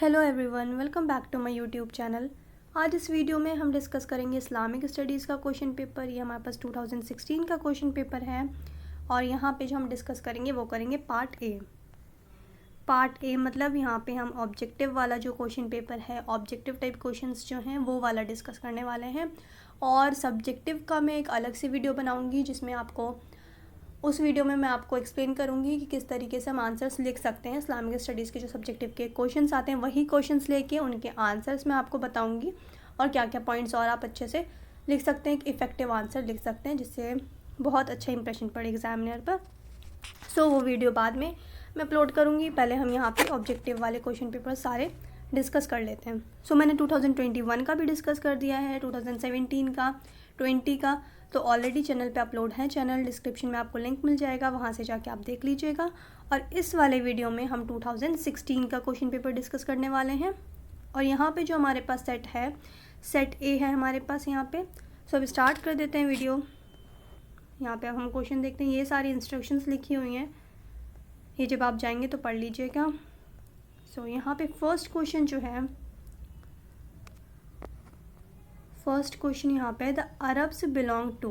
Hello everyone, welcome back to my YouTube channel. आज इस video में हम डिस्कस करेंगे इस्लामिक स्टडीज़ का क्वेश्चन पेपर। ये हमारे पास 2016 का क्वेश्चन पेपर है और यहाँ पे जो हम डिस्कस करेंगे वो करेंगे पार्ट ए। पार्ट ए मतलब यहाँ पे हम ऑब्जेक्टिव वाला जो क्वेश्चन पेपर है, ऑब्जेक्टिव टाइप क्वेश्चंस जो हैं वो वाला डिस्कस करने वाले हैं। और सब्जेक्टिव का मैं एक अलग से वीडियो बनाऊँगी जिसमें उस वीडियो में मैं आपको एक्सप्लेन करूँगी कि किस तरीके से हम आंसर्स लिख सकते हैं। इस्लामिक स्टडीज़ के जो सब्जेक्टिव के क्वेश्चंस आते हैं वही क्वेश्चंस लेके उनके आंसर्स मैं आपको बताऊँगी और क्या क्या पॉइंट्स और आप अच्छे से लिख सकते हैं, एक इफ़ेक्टिव आंसर लिख सकते हैं जिससे बहुत अच्छा इंप्रेशन पड़े एग्जामिनर पर। सो वो वीडियो बाद में मैं अपलोड करूँगी। पहले हम यहाँ पे ऑब्जेक्टिव वाले क्वेश्चन पेपर सारे डिस्कस कर लेते हैं। सो मैंने 2021 का भी डिस्कस कर दिया है, 2017 का, 20 का तो ऑलरेडी चैनल पे अपलोड है। चैनल डिस्क्रिप्शन में आपको लिंक मिल जाएगा, वहाँ से जाके आप देख लीजिएगा। और इस वाले वीडियो में हम 2016 का क्वेश्चन पेपर डिस्कस करने वाले हैं। और यहाँ पे जो हमारे पास सेट है, सेट ए है हमारे पास यहाँ पे। सो अब स्टार्ट कर देते हैं वीडियो। यहाँ पे अब हम क्वेश्चन देखते हैं। ये सारी इंस्ट्रक्शंस लिखी हुई हैं, ये जब आप जाएंगे तो पढ़ लीजिएगा। सो यहाँ पे फर्स्ट क्वेश्चन जो है, फर्स्ट क्वेश्चन यहाँ पे the Arabs belong to,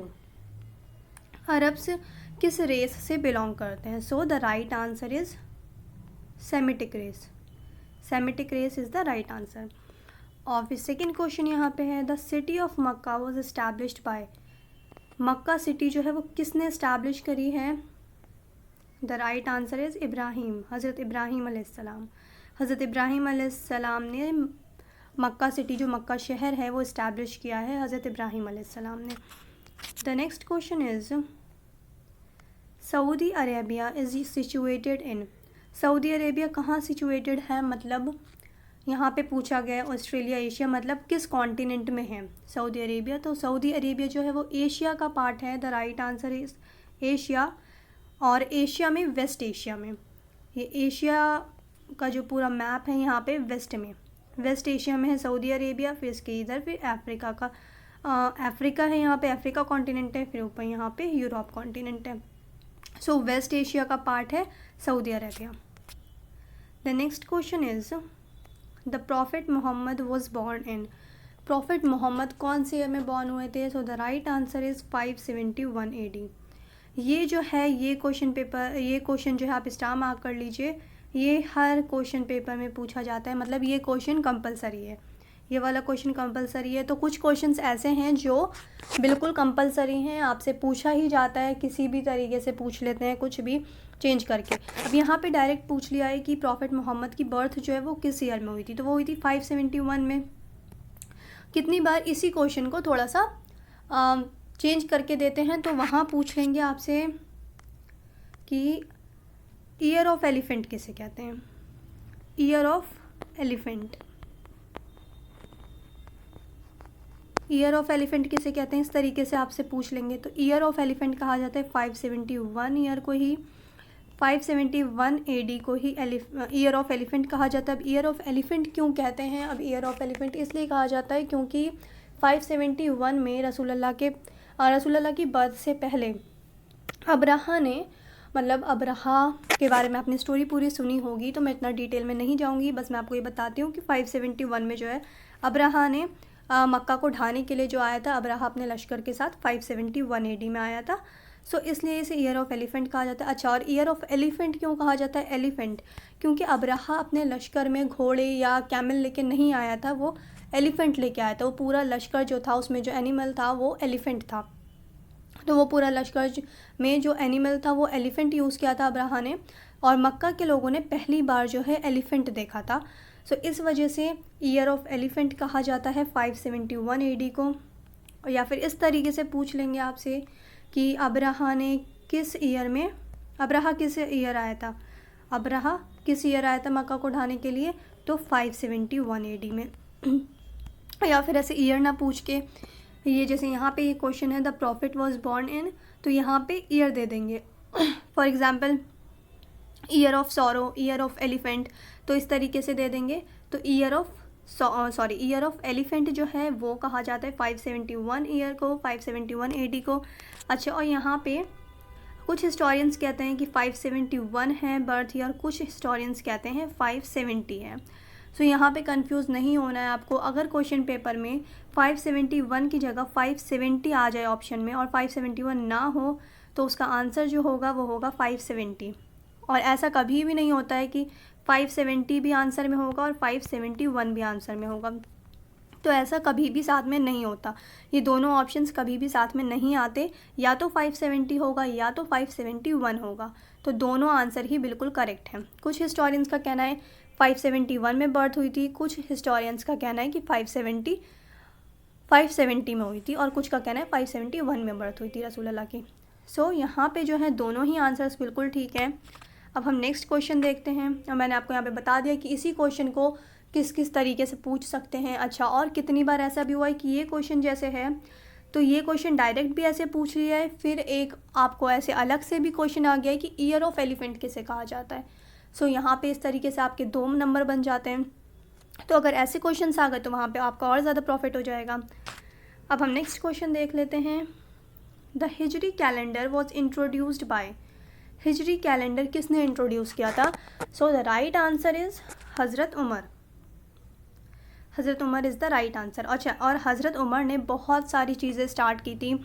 Arabs किस रेस से बिलोंग करते हैं। So the right answer is Semitic race, Semitic race is the right answer. और फिर सेकेंड क्वेश्चन यहाँ पे है the city of Mecca was established by, Mecca city जो है वो किसने इस्टेब्लिश करी है। The right answer is Ibrahim, Hazrat Ibrahim अलैहिस्सलाम। हज़रत इब्राहिम अलैहिस्सलाम ने मक्का सिटी, जो मक्का शहर है, वो इस्टेब्लिश किया है हज़रत इब्राहिम अलैहिस्सलाम ने। The next question is Saudi Arabia is situated in, Saudi Arabia कहाँ सिचुएटेड है, मतलब यहाँ पे पूछा गया ऑस्ट्रेलिया एशिया, मतलब किस कॉन्टिनेंट में है सऊदी अरेबिया। तो सऊदी अरेबिया जो है वो एशिया का पार्ट है। The right answer is Asia. और एशिया में वेस्ट एशिया में, ये एशिया का जो पूरा मैप है यहाँ पे वेस्ट में, वेस्ट एशिया में है सऊदी अरेबिया। फिर इसके इधर फिर अफ्रीका का, अफ्रीका है यहाँ पे, अफ्रीका कॉन्टिनेंट है। फिर ऊपर यहाँ पे यूरोप कॉन्टिनेंट है। सो वेस्ट एशिया का पार्ट है Saudi Arabia. The next question is the prophet Muhammad was born in, prophet Muhammad कौन से ईयर में बॉर्न हुए थे। So the right answer is 571 AD। ये जो है ये क्वेश्चन पेपर, ये क्वेश्चन जो है आप स्टार मार्क कर लीजिए, ये हर क्वेश्चन पेपर में पूछा जाता है, मतलब ये क्वेश्चन कंपलसरी है, ये वाला क्वेश्चन कंपलसरी है। तो कुछ क्वेश्चंस ऐसे हैं जो बिल्कुल कंपलसरी हैं, आपसे पूछा ही जाता है, किसी भी तरीके से पूछ लेते हैं, कुछ भी चेंज करके। अब यहाँ पे डायरेक्ट पूछ लिया है कि प्रॉफिट मोहम्मद की बर्थ जो है वो किस ईयर में हुई थी। तो वो हुई थी 571 में। कितनी बार इसी क्वेश्चन को थोड़ा सा चेंज करके देते हैं, तो वहाँ पूछ लेंगे आपसे कि ईयर ऑफ एलिफेंट किसे कहते हैं, year of elephant, year of elephant किसे कहते हैं, इस तरीके से आपसे पूछ लेंगे। तो ईयर ऑफ एलिफेंट कहा जाता है 571 ईयर को ही, 571 AD को ही ईयर ऑफ एलिफेंट कहा जाता है। अब ईयर ऑफ एलिफेंट क्यों कहते हैं, अब ईयर ऑफ एलिफेंट इसलिए कहा जाता है क्योंकि 571 में रसूलुल्लाह की बर्थ से पहले अब्राहा ने, मतलब अब्राहा के बारे में आपने स्टोरी पूरी सुनी होगी, तो मैं इतना डिटेल में नहीं जाऊंगी, बस मैं आपको ये बताती हूँ कि 571 में जो है अब्राहा ने मक्का को ढाने के लिए जो आया था, अब्राहा अपने लश्कर के साथ 571 AD में आया था। सो इसलिए इसे ईयर ऑफ एलिफेंट कहा जाता है। अच्छा, और ईयर ऑफ एलिफेंट क्यों कहा जाता है एलिफेंट, क्योंकि अब्राहा अपने लश्कर में घोड़े या कैमल लेके नहीं आया था, वो एलिफेंट लेके आया था। वो पूरा लश्कर जो था उसमें जो एनिमल था वो एलिफेंट था। तो वो पूरा लश्कर में जो एनिमल था वो एलिफेंट यूज़ किया था अब्राहा ने, और मक्का के लोगों ने पहली बार जो है एलिफेंट देखा था। सो इस वजह से ईयर ऑफ एलिफेंट कहा जाता है 571 AD को। और या फिर इस तरीके से पूछ लेंगे आपसे कि अब्राहा ने किस ईयर में, अब्राहा किस ईयर आया था, अब्राहा किस ईयर आया था मक्का को ढाने के लिए, तो 571 AD में। या फिर ऐसे ईयर ना पूछ के, ये जैसे यहाँ पे ये क्वेश्चन है द प्रॉफिट वॉज बॉर्न इन, तो यहाँ पे ईयर दे देंगे। For example year of sorrow, year of elephant, तो इस तरीके से दे देंगे। तो ईयर ऑफ एलिफेंट जो है वो कहा जाता है 571 ईयर को, 571 AD को। अच्छा, और यहाँ पे कुछ हिस्टोरियंस कहते हैं कि 571 है बर्थ ईयर, कुछ हिस्टोरियंस कहते हैं 570 है। सो यहाँ पे कंफ्यूज नहीं होना है आपको। अगर क्वेश्चन पेपर में 571 की जगह 570 आ जाए ऑप्शन में और 571 ना हो तो उसका आंसर जो होगा वो होगा 570। और ऐसा कभी भी नहीं होता है कि 570 भी आंसर में होगा और 571 भी आंसर में होगा, तो ऐसा कभी भी साथ में नहीं होता। ये दोनों ऑप्शंस कभी भी साथ में नहीं आते, या तो 570 होगा या तो 571 होगा, तो दोनों आंसर ही बिल्कुल करेक्ट हैं। कुछ हिस्टोरियंस का कहना है 571 में बर्थ हुई थी, कुछ हिस्टोरियंस का कहना है कि 570 में हुई थी, और कुछ का कहना है 571 में बर्थ हुई थी रसूल अल्लाह की। सो यहाँ पे जो है दोनों ही आंसर्स बिल्कुल ठीक हैं। अब हम नेक्स्ट क्वेश्चन देखते हैं, और मैंने आपको यहाँ पे बता दिया कि इसी क्वेश्चन को किस किस तरीके से पूछ सकते हैं। अच्छा, और कितनी बार ऐसा भी हुआ है कि ये क्वेश्चन जैसे है तो ये क्वेश्चन डायरेक्ट भी ऐसे पूछ लिया है, फिर एक आपको ऐसे अलग से भी क्वेश्चन आ गया है कि ईयर ऑफ एलिफेंट किसे कहा जाता है। सो यहाँ पे इस तरीके से आपके 2 नंबर बन जाते हैं। तो अगर ऐसे क्वेश्चन आ गए तो वहाँ पे आपका और ज़्यादा प्रॉफिट हो जाएगा। अब हम नेक्स्ट क्वेश्चन देख लेते हैं। The Hijri calendar was introduced by, Hijri calendar किसने इंट्रोड्यूस किया था? So the right answer is Hazrat Umar. Hazrat Umar is the right answer. अच्छा, और हज़रत उमर ने बहुत सारी चीज़ें स्टार्ट की थी,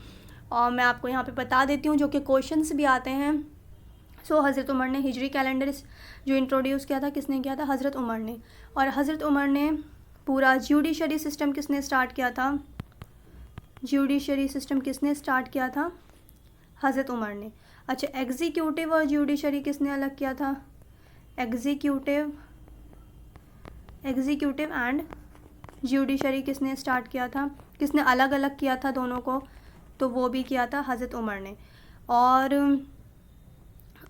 और मैं आपको यहाँ पे बता देती हूँ जो कि क्वेश्चंस भी आते हैं। सो हज़रत उमर ने हिजरी कैलेंडर जो इंट्रोड्यूस किया था, किसने किया था? हज़रत उमर ने। और हज़रत उमर ने पूरा ज्यूडिशरी सिस्टम किसने स्टार्ट किया था? ज्यूडिशरी सिस्टम किसने स्टार्ट किया था? हज़रत उमर ने। अच्छा, एग्जीक्यूटिव और ज्यूडिशरी किसने अलग किया था? एग्जीक्यूटिव एंड ज्यूडिशरी किसने स्टार्ट किया था? किसने अलग अलग किया था दोनों को? तो वो भी किया था हज़रत उमर ने।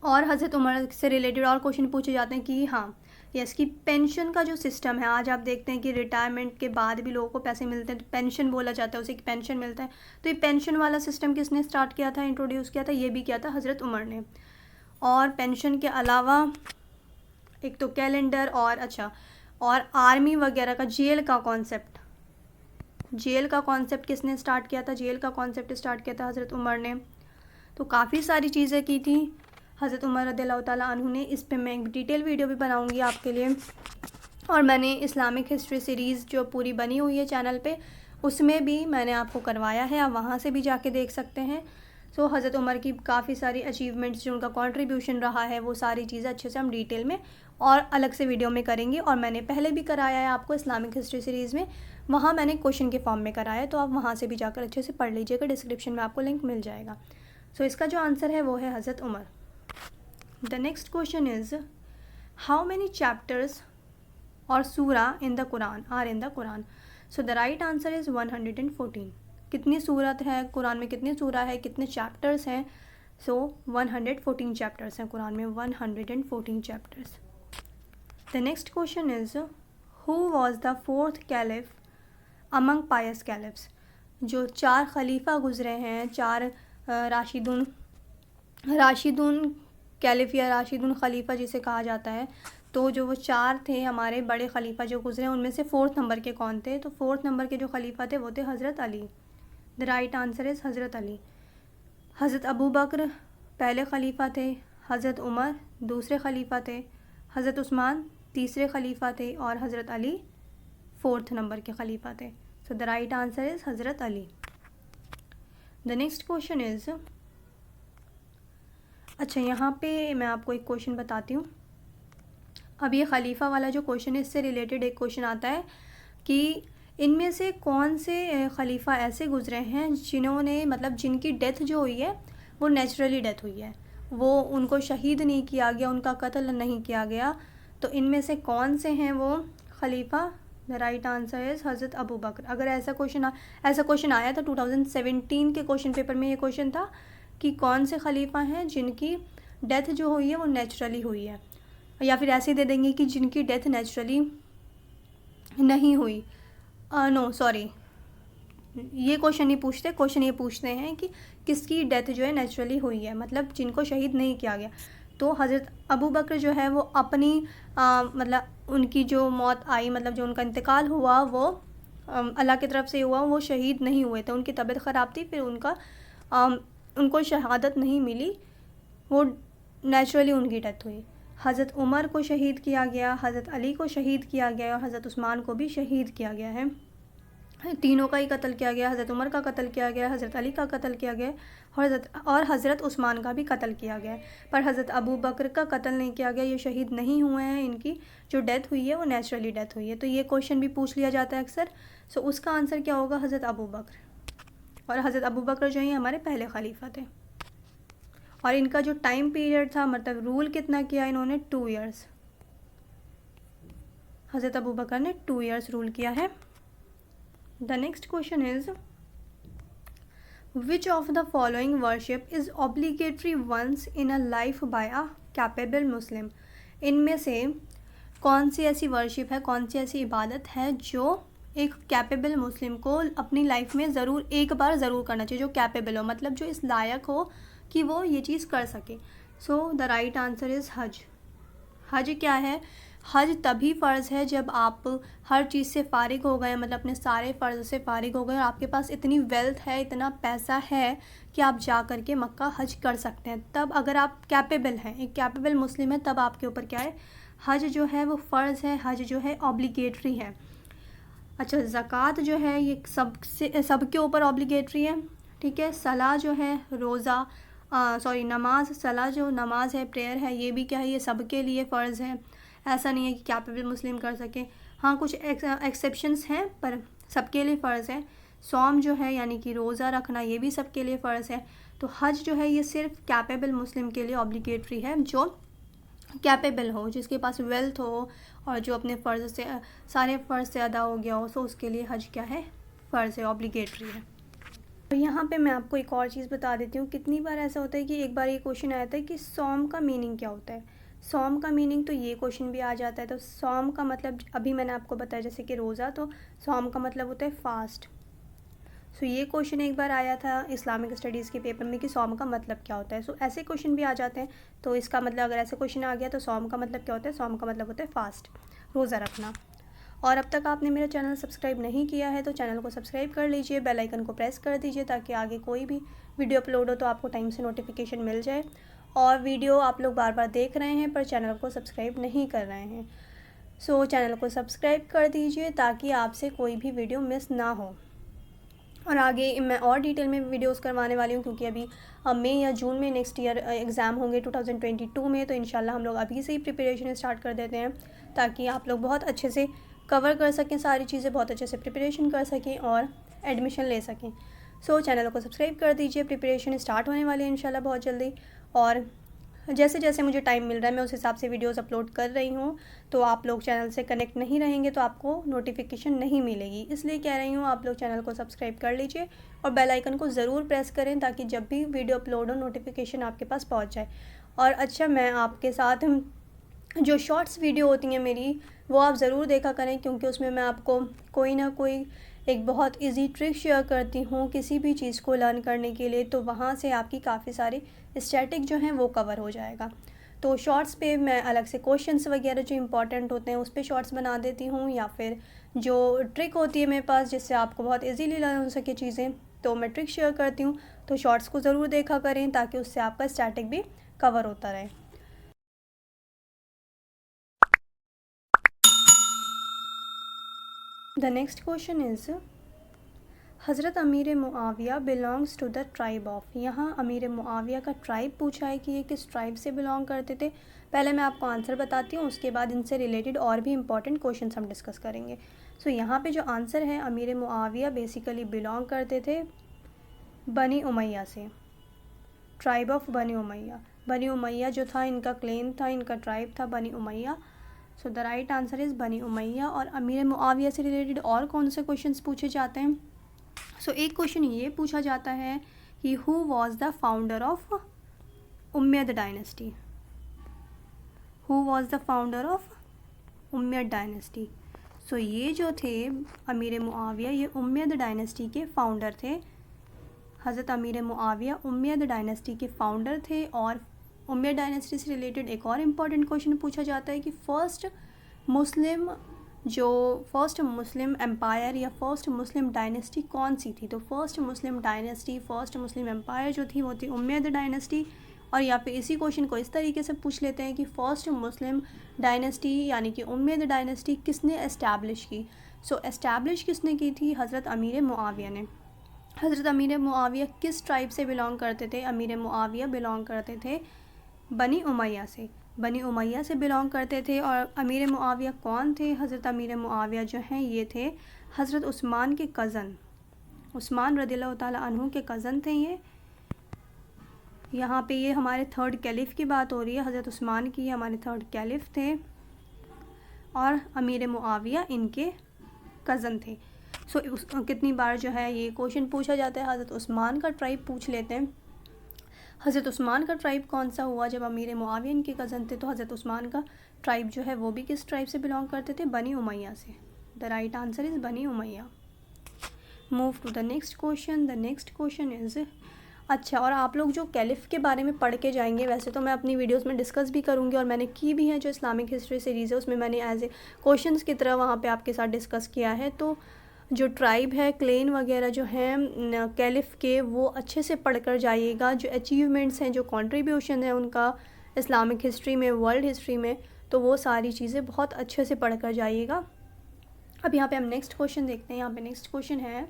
और हज़रत उमर से रिलेटेड और क्वेश्चन पूछे जाते हैं कि हाँ यस कि पेंशन का जो सिस्टम है, आज आप देखते हैं कि रिटायरमेंट के बाद भी लोगों को पैसे मिलते हैं तो पेंशन बोला जाता है, उसे कि पेंशन मिलता है। तो ये पेंशन वाला सिस्टम किसने स्टार्ट किया था, इंट्रोड्यूस किया था? ये भी किया था हज़रत उमर ने। और पेंशन के अलावा एक तो कैलेंडर और आर्मी वगैरह का जेल का कॉन्सेप्ट किसने स्टार्ट किया था? जेल का कॉन्सेप्ट स्टार्ट किया था हज़रत उमर ने। तो काफ़ी सारी चीज़ें की थी हज़रत उमर रज़ियल्लाहु ताला अन्हु ने। इस पे मैं एक डिटेल वीडियो भी बनाऊंगी आपके लिए, और मैंने इस्लामिक हिस्ट्री सीरीज़ जो पूरी बनी हुई है चैनल पे, उसमें भी मैंने आपको करवाया है, आप वहाँ से भी जाके देख सकते हैं। सो हज़रत उमर की काफ़ी सारी अचीवमेंट्स, जो उनका कंट्रीब्यूशन रहा है, वो सारी चीज़ें अच्छे से हम डिटेल में और अलग से वीडियो में करेंगे। और मैंने पहले भी कराया है आपको इस्लामिक हिस्ट्री सीरीज़ में, वहाँ मैंने क्वेश्चन के फॉर्म में कराया है, तो आप वहाँ से भी जाकर अच्छे से पढ़ लीजिएगा, डिस्क्रिप्शन में आपको लिंक मिल जाएगा। सो इसका जो आंसर है वो है Hazrat Umar. The next question is how many chapters और सूरा in the Quran are in the Quran? So the right answer is 114। कितनी सूरत है कुरान में, कितनी सूरा है, कितने चैप्टर्स हैं? सो 114 चैप्टर्स हैं कुरान में, 114 chapters. The next question is who was the 4th caliph among pious caliphs? जो 4 खलीफा गुजरे हैं, 4 राशिदुन कैलिफ या राशिदुन खलीफा जिसे कहा जाता है, तो जो वो 4 थे हमारे बड़े खलीफा जो गुजरे, उनमें से 4th नंबर के कौन थे? तो 4th नंबर के जो खलीफा थे वो थे हज़रत Ali. The right answer is Hazrat Ali. हज़रत अबू बकर पहले खलीफा थे, हज़रत उमर दूसरे खलीफा थे, हज़रत उस्मान तीसरे खलीफा थे, और हज़रत अली 4th नंबर के खलीफा थे। So the right answer is Hazrat Ali. The next question is, अच्छा यहाँ पे मैं आपको एक क्वेश्चन बताती हूँ। अब ये खलीफा वाला जो क्वेश्चन है, इससे रिलेटेड एक क्वेश्चन आता है कि इनमें से कौन से खलीफा ऐसे गुजरे हैं जिन्होंने, मतलब जिनकी डेथ जो हुई है वो नेचुरली डेथ हुई है, वो उनको शहीद नहीं किया गया, उनका कत्ल नहीं किया गया। तो इनमें से कौन से हैं वो खलीफा? द राइट आंसर इज़ हज़रत अबू बकर। अगर ऐसा क्वेश्चन आया था 2017 के क्वेश्चन पेपर में, ये क्वेश्चन था कि कौन से खलीफा हैं जिनकी डेथ जो हुई है वो नेचुरली हुई है, या फिर ऐसे दे देंगे कि जिनकी डेथ नेचुरली नहीं हुई। नो सॉरी, ये क्वेश्चन नहीं पूछते, क्वेश्चन ये पूछते हैं कि किसकी डेथ जो है नेचुरली हुई है, मतलब जिनको शहीद नहीं किया गया। तो हज़रत अबू बकर जो है वो अपनी मतलब उनकी जो मौत आई, मतलब जो उनका इंतकाल हुआ वो अल्लाह की तरफ से हुआ, वो शहीद नहीं हुए थे, उनकी तबीयत ख़राब थी, फिर उनको शहादत नहीं मिली, वो नेचुरली उनकी डेथ हुई। हज़रत उमर को शहीद किया गया, हज़रत अली को शहीद किया गया और हज़रत उस्मान को भी शहीद किया गया है। तीनों का ही कत्ल किया गया, हज़रत उमर का कत्ल किया गया, हज़रत अली का कत्ल किया गया और हज़रत उस्मान का भी कत्ल किया गया। पर हज़रत अबू बकर का कत्ल नहीं किया गया, ये शहीद नहीं हुए हैं, इनकी जो डेथ हुई है वो नेचुरली डेथ हुई है। तो ये क्वेश्चन भी पूछ लिया जाता है अक्सर। सो उसका आंसर क्या होगा? हज़रत अबू बकर। और हज़रत अबू बकर जो है हमारे पहले खलीफा थे और इनका जो टाइम पीरियड था, मतलब रूल कितना किया इन्होंने? 2 ईयर्स। हज़रत अबू बकर ने 2 ईयर्स रूल किया है। The next question is, which of the following worship is obligatory once in a life by a capable Muslim? इनमें से कौन सी ऐसी वर्शिप है, कौन सी ऐसी इबादत है जो एक कैपेबल मुस्लिम को अपनी लाइफ में ज़रूर एक बार ज़रूर करना चाहिए, जो कैपेबल हो, मतलब जो इस लायक हो कि वो ये चीज़ कर सके। सो द राइट आंसर इज़ हज। हज क्या है? हज तभी फ़र्ज़ है जब आप हर चीज़ से फ़ारिग हो गए, मतलब अपने सारे फ़र्ज़ से फ़ारिग हो गए और आपके पास इतनी वेल्थ है, इतना पैसा है कि आप जा कर के मक्का हज कर सकते हैं। तब अगर आप कैपेबल हैं, एक कैपेबल मुस्लिम है, तब आपके ऊपर क्या है? हज जो है वो फ़र्ज़ है, हज जो है ऑब्लिगेटरी है। अच्छा, ज़कात जो है ये सबके ऊपर ऑब्लिगेटरी है, ठीक है। सलाह जो है, रोज़ा नमाज, सलाह जो नमाज है, प्रेयर है, ये भी क्या है? ये सबके लिए फ़र्ज़ है। ऐसा नहीं है कि कैपेबल मुस्लिम कर सके। हाँ, कुछ एक्सेप्शंस हैं पर सबके लिए फ़र्ज़ है। सौम जो है यानी कि रोज़ा रखना, ये भी सबके लिए फ़र्ज़ है। तो हज जो है ये सिर्फ कैपेबल मुस्लिम के लिए ऑब्लिगेटरी है, जो कैपेबल हो, जिसके पास वेल्थ हो और जो अपने फ़र्ज़ से सारे फ़र्ज़ से अदा हो गया हो, सो उसके लिए हज क्या है? फ़र्ज़ है, ऑब्लिगेटरी है। और यहाँ पे मैं आपको एक और चीज़ बता देती हूँ। कितनी बार ऐसा होता है कि एक बार ये क्वेश्चन आया था कि सौम का मीनिंग क्या होता है? सौम का मीनिंग तो ये क्वेश्चन भी आ जाता है। तो सौम का मतलब अभी मैंने आपको बताया, जैसे कि रोज़ा, तो सौम का मतलब होता है फ़ास्ट। सो ये क्वेश्चन एक बार आया था इस्लामिक स्टडीज़ के पेपर में कि सौम का मतलब क्या होता है। सो ऐसे क्वेश्चन भी आ जाते हैं। तो इसका मतलब अगर ऐसे क्वेश्चन आ गया तो सौम का मतलब क्या होता है? सौम का मतलब होता है फ़ास्ट, रोज़ा रखना। और अब तक आपने मेरा चैनल सब्सक्राइब नहीं किया है तो चैनल को सब्सक्राइब कर लीजिए, बेल आइकन को प्रेस कर दीजिए ताकि आगे कोई भी वीडियो अपलोड हो तो आपको टाइम से नोटिफिकेशन मिल जाए। और वीडियो आप लोग बार बार देख रहे हैं पर चैनल को सब्सक्राइब नहीं कर रहे हैं, सो चैनल को सब्सक्राइब कर दीजिए ताकि आपसे कोई भी वीडियो मिस ना हो। और आगे मैं और डिटेल में वीडियोस करवाने वाली हूँ, क्योंकि अभी मई या जून में नेक्स्ट ईयर एग्ज़ाम होंगे 2022 में। तो इंशाल्लाह हम लोग अभी से ही प्रिपरेशन स्टार्ट कर देते हैं ताकि आप लोग बहुत अच्छे से कवर कर सकें, सारी चीज़ें बहुत अच्छे से प्रिपरेशन कर सकें और एडमिशन ले सकें। सो चैनल को सब्सक्राइब कर दीजिए। प्रिपरेशन स्टार्ट होने वाली है इंशाल्लाह बहुत जल्दी, और जैसे जैसे मुझे टाइम मिल रहा है मैं उस हिसाब से वीडियोस अपलोड कर रही हूँ। तो आप लोग चैनल से कनेक्ट नहीं रहेंगे तो आपको नोटिफिकेशन नहीं मिलेगी, इसलिए कह रही हूँ आप लोग चैनल को सब्सक्राइब कर लीजिए और बेल आइकन को ज़रूर प्रेस करें ताकि जब भी वीडियो अपलोड हो नोटिफिकेशन आपके पास पहुँच जाए। और अच्छा, मैं आपके साथ जो शॉर्ट्स वीडियो होती हैं मेरी, वो आप ज़रूर देखा करें, क्योंकि उसमें मैं आपको कोई ना कोई एक बहुत इजी ट्रिक शेयर करती हूँ किसी भी चीज़ को लर्न करने के लिए। तो वहाँ से आपकी काफ़ी सारी स्टैटिक जो हैं वो कवर हो जाएगा। तो शॉर्ट्स पे मैं अलग से क्वेश्चंस वगैरह जो इंपॉर्टेंट होते हैं उस पे शॉर्ट्स बना देती हूँ, या फिर जो ट्रिक होती है मेरे पास जिससे आपको बहुत इजीली लर्न हो सके चीज़ें, तो मैं ट्रिक शेयर करती हूँ। तो शॉर्ट्स को ज़रूर देखा करें ताकि उससे आपका स्टैटिक भी कवर होता रहे। The next question is, Hazrat Amir Muawiya belongs to the tribe of. यहाँ अमीर मुआविया का ट्राइब पूछा है कि ये किस ट्राइब से बिलोंग करते थे। पहले मैं आपको आंसर बताती हूँ, उसके बाद इनसे रिलेटेड और भी इंपॉर्टेंट क्वेश्चंस हम डिस्कस करेंगे। सो यहाँ पे जो आंसर है, अमीर मुआविया बेसिकली बिलोंग करते थे बनी उमैया से, ट्राइब ऑफ बनी उमैया। बनी उमैया जो था इनका क्लेम था, इनका ट्राइब था बनी उमैया। सो the right answer is Bani Umayya. और अमीर मुआविया से रिलेटेड और कौन से क्वेश्चंस पूछे जाते हैं? सो एक क्वेश्चन ये पूछा जाता है कि who was the founder of Umayyad dynasty. Who was the founder of Umayyad dynasty. So ये जो थे अमीर मुआविया, ये उम्मयद डायनेस्टी के फाउंडर थे। हज़रत अमीर मुआविया उम्मयद डायनेस्टी के फाउंडर थे। और उम्मयद डायनेस्टी से रिलेटेड एक और इम्पॉर्टेंट क्वेश्चन पूछा जाता है कि फर्स्ट मुस्लिम एम्पायर या फर्स्ट मुस्लिम डायनेस्टी कौन सी थी। तो first Muslim dynasty, first Muslim empire जो थी वो थी उम्मयद डायनेस्टी। और या फिर इसी क्वेश्चन को इस तरीके से पूछ लेते हैं कि फर्स्ट मुस्लिम डायनेस्टी यानी कि उम्मयद डायनेस्टी किसने इस्टेब्लिश की। सो इस्टेब्लिश किसने की थी? हज़रत अमीर मुआविया ने। हज़रत अमीर मुआविया किस ट्राइब से बिलोंग करते थे? अमीर मुआविया बिलोंग करते थे बनी उमैया से, बनी उमैया से बिलोंग करते थे। और अमीर मुआविया कौन थे? हज़रत अमीर मुआविया जो हैं ये थे हज़रत उस्मान के कज़न, उस्मान रज़ियल्लाहु ताला अन्हु के कज़न थे ये। यहाँ पे ये हमारे थर्ड कैलिफ की बात हो रही है, हज़रत उस्मान की हमारे थर्ड कैलिफ थे और अमीर मुआविया इनके कज़न थे। सो कितनी बार जो है ये क्वेश्चन पूछा जाता है। हज़रत उस्मान का ट्राइब पूछ लेते हैं। हज़रत उस्मान का ट्राइब कौन सा हुआ? जब अमीर मुआविया इनके कज़न थे तो हज़रत उस्मान का ट्राइब जो है वो भी किस ट्राइब से बिलोंग करते थे? बनी उमैया से। The right answer is Bani Umayya. Move to the next question. The next question is, अच्छा, और आप लोग जो कैलिफ के बारे में पढ़ के जाएंगे, वैसे तो मैं अपनी वीडियोस में डिस्कस भी करूँगी और मैंने की भी है, जो इस्लामिक हिस्ट्री सीरीज़ है उसमें मैंने एज ए क्वेश्चंस की तरह वहाँ पे आपके साथ डिस्कस किया है। तो जो ट्राइब है, क्लेन वगैरह जो हैं कैलिफ के, वो अच्छे से पढ़ कर जाइएगा। जो अचीवमेंट्स हैं, जो कंट्रीब्यूशन है उनका इस्लामिक हिस्ट्री में, वर्ल्ड हिस्ट्री में, तो वो सारी चीज़ें बहुत अच्छे से पढ़ कर जाइएगा। अब यहाँ पे हम नेक्स्ट क्वेश्चन देखते हैं। यहाँ पे नेक्स्ट क्वेश्चन है,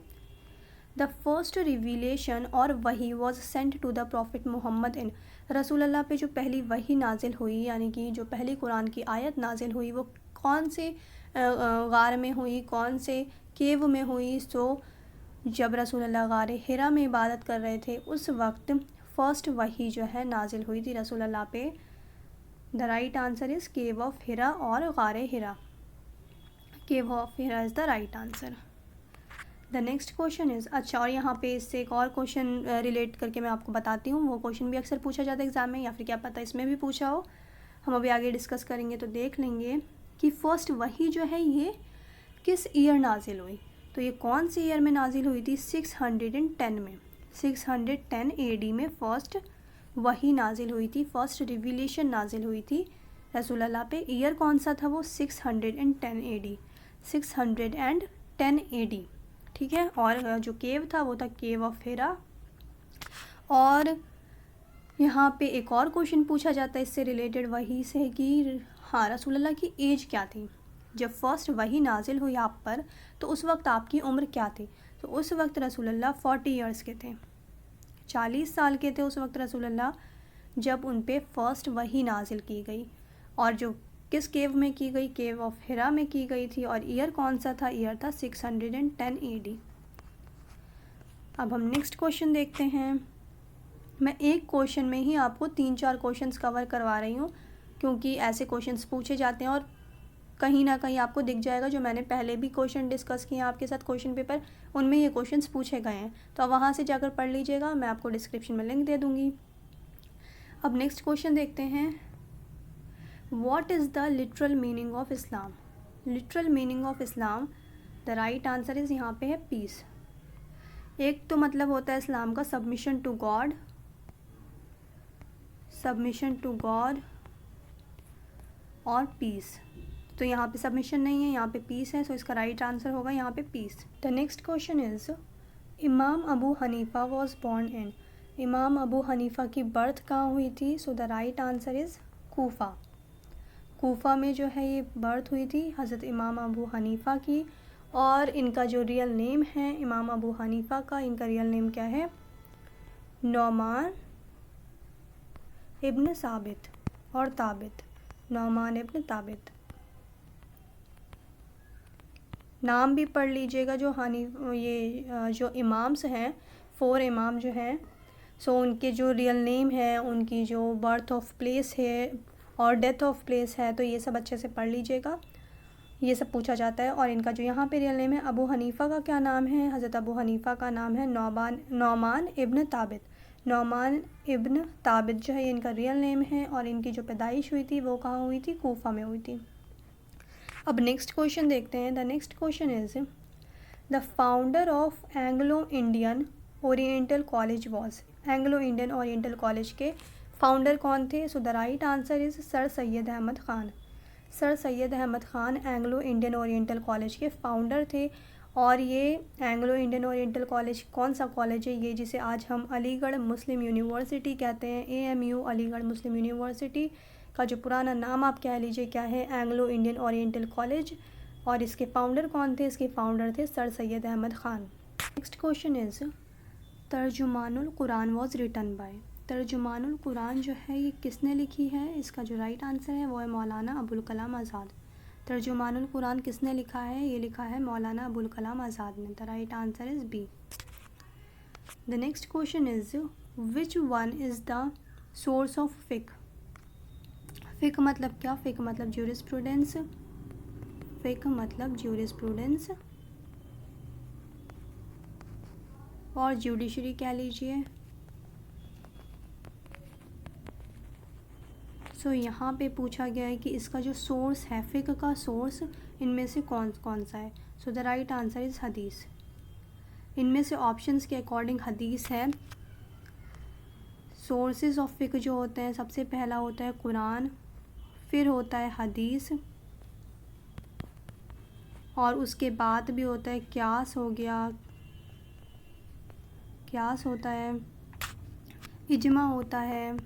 द फर्स्ट रिवीलेशन और वही was sent to the prophet Muhammad in. रसूल अल्लाह पे जो पहली वही नाजिल हुई, यानी कि जो पहली कुरान की आयत नाजिल हुई, वो कौन से गार में हुई, कौन से केव में हुई? सो जब रसूल अल्लाह गार हिरा में इबादत कर रहे थे उस वक्त फ़र्स्ट वही जो है नाजिल हुई थी रसूल अल्लाह पे। The right answer is cave of Hira और गार हिरा। Cave of Hira is the right answer. The next question is, अच्छा, और यहाँ पे इससे एक और क्वेश्चन रिलेट करके मैं आपको बताती हूँ। वो क्वेश्चन भी अक्सर पूछा जाता है एग्ज़ाम में, या फिर क्या पता इसमें भी पूछा हो। हम अभी आगे डिस्कस करेंगे तो देख लेंगे कि फ़र्स्ट वही जो है ये किस ईयर नाजिल हुई। तो ये कौन सी ईयर में नाजिल हुई थी? 610 में, 610 AD में फ़र्स्ट वही नाजिल हुई थी, फ़र्स्ट रिवीलेशन नाजिल हुई थी रसूल अल्लाह पे। ईयर कौन सा था? वो 610 AD, 610 AD, ठीक है। और जो केव था वो था केव ऑफ हिरा। और यहाँ पे एक और क्वेश्चन पूछा जाता है इससे रिलेटेड वही से कि हाँ, रसूल अल्लाह की एज क्या थी जब फर्स्ट वही नाजिल हुई आप पर, तो उस वक्त आपकी उम्र क्या थी? तो उस वक्त रसूल अल्लाह 40 ईयर्स के थे, 40 साल के थे उस वक्त रसूल अल्लाह जब उन पे फ़र्स्ट वही नाजिल की गई। और जो किस केव में की गई? केव ऑफ हिरा में की गई थी। और ईयर कौन सा था? ईयर था 610 AD। अब हम नेक्स्ट क्वेश्चन देखते हैं। मैं एक क्वेश्चन में ही आपको 3-4 क्वेश्चंस कवर करवा रही हूँ, क्योंकि ऐसे क्वेश्चंस पूछे जाते हैं और कहीं ना कहीं आपको दिख जाएगा, जो मैंने पहले भी क्वेश्चन डिस्कस किए हैं आपके साथ क्वेश्चन पेपर, उनमें ये क्वेश्चंस पूछे गए हैं। तो आप वहाँ से जाकर पढ़ लीजिएगा, मैं आपको डिस्क्रिप्शन में लिंक दे दूँगी। अब नेक्स्ट क्वेश्चन देखते हैं। What is the literal meaning of Islam? Literal meaning of Islam, the right answer is, यहाँ पे है पीस। एक तो मतलब होता है इस्लाम का submission to God, submission to God और पीस। तो यहाँ पे सबमिशन नहीं है, यहाँ पे पीस है, सो इसका राइट आंसर होगा यहाँ पे peace. The next question is, Imam Abu Hanifa was born in. Imam Abu Hanifa की बर्थ कहाँ हुई थी? So the right answer is Kufa. Kufa में जो है ये बर्थ हुई थी हज़रत इमाम अबू हनीफ़ा की। और इनका जो रियल नेम है इमाम अबू हनीफ़ा का, इनका रियल नेम क्या है? नौमान इब्न साबित और ताबित, नौमान इब्न ताबित। नाम भी पढ़ लीजिएगा। जो ये जो इमाम्स हैं, 4 इमाम जो हैं, सो उनके जो रियल नेम है, उनकी जो बर्थ ऑफ प्लेस है और डेथ ऑफ प्लेस है, तो ये सब अच्छे से पढ़ लीजिएगा, ये सब पूछा जाता है। और इनका जो यहाँ पे रियल नेम है, अबू हनीफ़ा का क्या नाम है? हज़रत अबू हनीफ़ा का नाम है नौमान इब्न ताबित। नौमान इब्न ताबित जो है ये इनका रियल नेम है। और इनकी जो पैदाइश हुई थी वो कहाँ हुई थी? कूफ़ा में हुई थी। अब नेक्स्ट क्वेश्चन देखते हैं। The next question is, the founder of Anglo Indian Oriental College was. Anglo Indian Oriental College के फाउंडर कौन थे? So the right answer is sir Syed Ahmad Khan. Sir Syed Ahmad Khan Anglo Indian Oriental College के फाउंडर थे। और ये Anglo Indian Oriental college कौन सा college है? ये जिसे आज हम अलीगढ़ मुस्लिम यूनिवर्सिटी कहते हैं, AMU अलीगढ़ मुस्लिम यूनिवर्सिटी का जो पुराना नाम आप कह लीजिए क्या है, एंग्लो इंडियन ओरिएंटल कॉलेज। और इसके फाउंडर कौन थे? इसके फाउंडर थे sir Syed Ahmad Khan. Next question is Tarjumanul Quran was written by. Tarjumanul Quran जो है ये किसने लिखी है? इसका जो राइट आंसर है वो है मौलाना अबुल कलाम आज़ाद। तर्जुमानुल कुरान किसने लिखा है? ये लिखा है मौलाना अबुल कलाम आज़ाद ने। The right answer is B. The next question is which one is the source of fiqh. फ़िक़्ह मतलब क्या? फ़िक़्ह मतलब ज्यूरिस्प्रूडेंस। फ़िक़्ह मतलब ज्यूरिस्प्रूडेंस और जुडिशरी कह लीजिए। सो यहाँ पे पूछा गया है कि इसका जो सोर्स है, फ़िक़्ह का सोर्स इनमें से कौन कौन सा है? So the right answer is हदीस। इनमें से ऑप्शंस के अकॉर्डिंग हदीस है। सोर्सेज ऑफ फ़िक़्ह जो होते हैं, सबसे पहला होता है कुरान, फिर होता है हदीस, और उसके बाद भी होता है क्यास हो गया, क्यास होता है, इजमा होता है।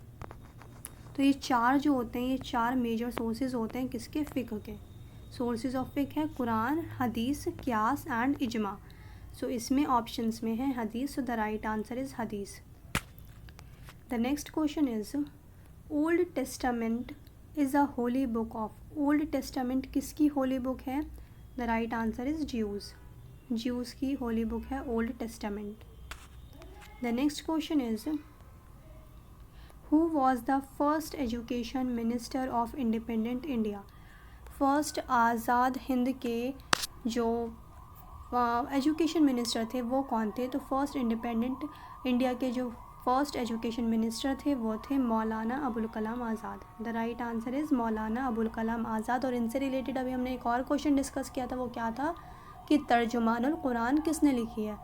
तो ये चार जो होते हैं, ये चार मेजर सोर्सेज होते हैं किसके? फ़िक़्ह के। सोर्सेज ऑफ फ़िक़्ह है कुरान, हदीस, क्यास एंड इजमा। सो इसमें ऑप्शंस में है हदीस। So the right answer is hadith. The next question is Old Testament is a holy book of. Old Testament किसकी होली बुक है? The right answer is Jews. Jews की होली बुक है Old Testament. The next question is who was the first education minister of independent India. First आज़ाद हिंद के जो education minister थे वो कौन थे? तो फर्स्ट इंडिपेंडेंट इंडिया के जो फर्स्ट एजुकेशन मिनिस्टर थे वो थे मौलाना अबुल कलाम आज़ाद। The right answer is Maulana Abul Kalam आज़ाद। और इनसे रिलेटेड अभी हमने एक और क्वेश्चन डिस्कस किया था, वो क्या था कि तर्जुमानुल कुरान किसने लिखी है?